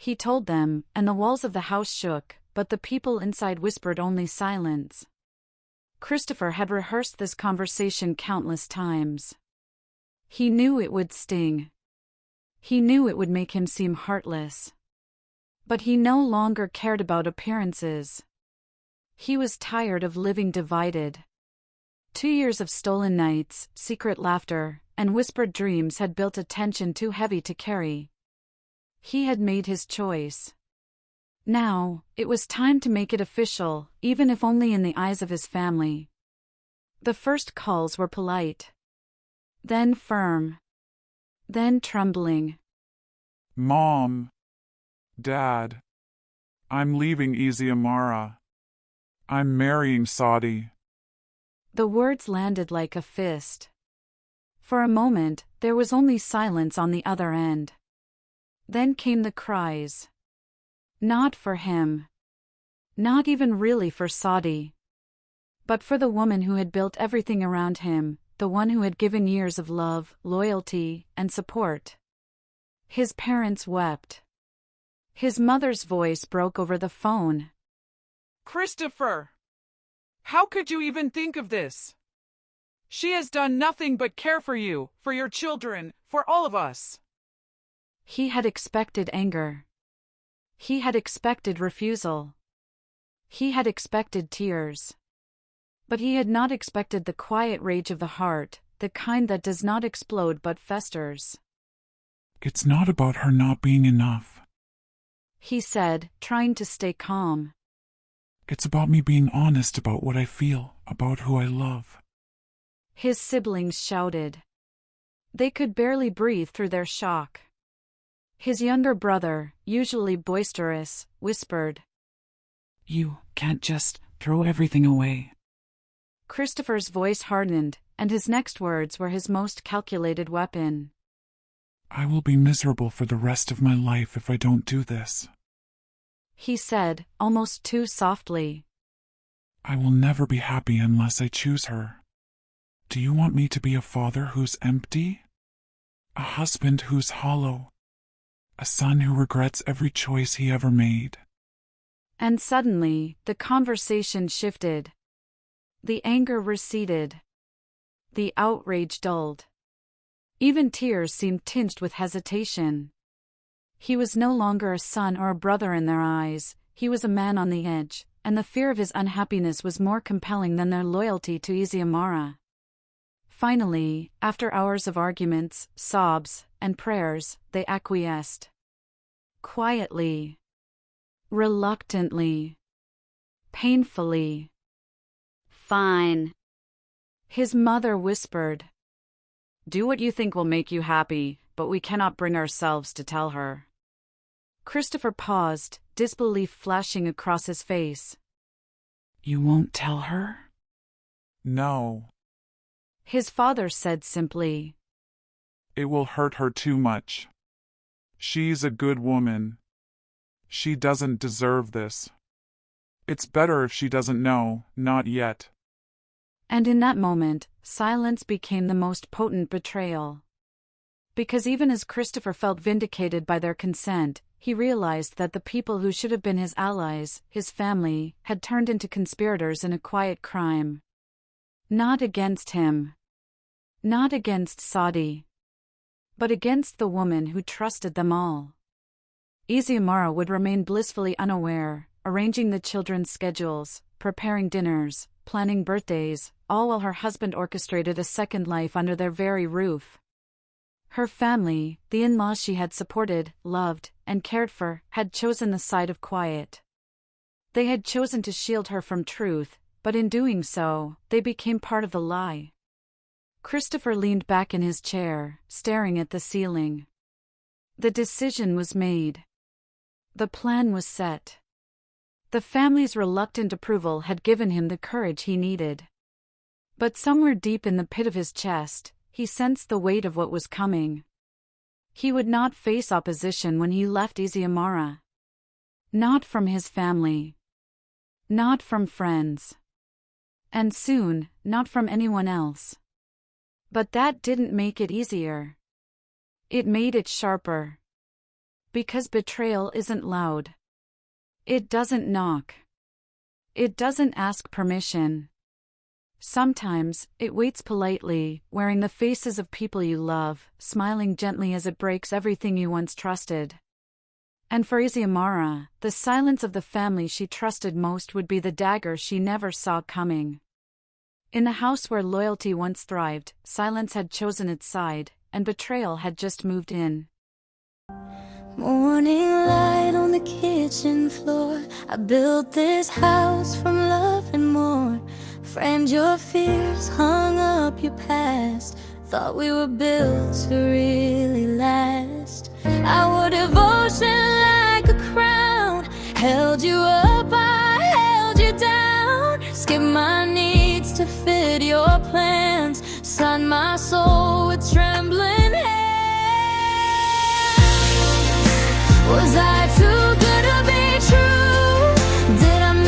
He told them, and the walls of the house shook, but the people inside whispered only silence. Christopher had rehearsed this conversation countless times. He knew it would sting. He knew it would make him seem heartless. But he no longer cared about appearances. He was tired of living divided. 2 years of stolen nights, secret laughter, and whispered dreams had built a tension too heavy to carry. He had made his choice. Now, it was time to make it official, even if only in the eyes of his family. The first calls were polite. Then firm. Then trembling. Mom. Dad. I'm leaving Eziamaraa. I'm marrying Saudi. The words landed like a fist. For a moment, there was only silence on the other end. Then came the cries. Not for him. Not even really for Saudi. But for the woman who had built everything around him, the one who had given years of love, loyalty, and support. His parents wept. His mother's voice broke over the phone. Christopher! How could you even think of this? She has done nothing but care for you, for your children, for all of us. He had expected anger. He had expected refusal. He had expected tears. But he had not expected the quiet rage of the heart, the kind that does not explode but festers. It's not about her not being enough, he said, trying to stay calm. It's about me being honest about what I feel, about who I love. His siblings shouted. They could barely breathe through their shock. His younger brother, usually boisterous, whispered. You can't just throw everything away. Christopher's voice hardened, and his next words were his most calculated weapon. I will be miserable for the rest of my life if I don't do this, he said, almost too softly. I will never be happy unless I choose her. Do you want me to be a father who's empty? A husband who's hollow? A son who regrets every choice he ever made? And suddenly, the conversation shifted. The anger receded. The outrage dulled. Even tears seemed tinged with hesitation. He was no longer a son or a brother in their eyes, he was a man on the edge, and the fear of his unhappiness was more compelling than their loyalty to Eziamaraa. Finally, after hours of arguments, sobs, and prayers, they acquiesced. Quietly. Reluctantly. Painfully. Fine. His mother whispered. Do what you think will make you happy, but we cannot bring ourselves to tell her. Christopher paused, disbelief flashing across his face. You won't tell her? No. His father said simply. It will hurt her too much. She's a good woman. She doesn't deserve this. It's better if she doesn't know, not yet. And in that moment, silence became the most potent betrayal. Because even as Christopher felt vindicated by their consent, he realized that the people who should have been his allies, his family, had turned into conspirators in a quiet crime. Not against him. Not against Saudi. But against the woman who trusted them all. Eziamaraa would remain blissfully unaware, arranging the children's schedules, preparing dinners, planning birthdays, all while her husband orchestrated a second life under their very roof. Her family, the in-laws she had supported, loved, and cared for, had chosen the side of quiet. They had chosen to shield her from truth, but in doing so, they became part of the lie. Christopher leaned back in his chair, staring at the ceiling. The decision was made. The plan was set. The family's reluctant approval had given him the courage he needed. But somewhere deep in the pit of his chest, he sensed the weight of what was coming. He would not face opposition when he left Eziamaraa. Not from his family. Not from friends. And soon, not from anyone else. But that didn't make it easier. It made it sharper. Because betrayal isn't loud. It doesn't knock. It doesn't ask permission. Sometimes, it waits politely, wearing the faces of people you love, smiling gently as it breaks everything you once trusted. And for Eziamaraa, the silence of the family she trusted most would be the dagger she never saw coming. In the house where loyalty once thrived, silence had chosen its side, and betrayal had just moved in. Morning light on the kitchen floor. I built this house from love and more. Framed your fears, hung up your past. Thought we were built to really last. I wore devotion like a crown. Held you up, I held you down. Skipped my needs to fit your plans. Signed my soul with trembling hands. Was I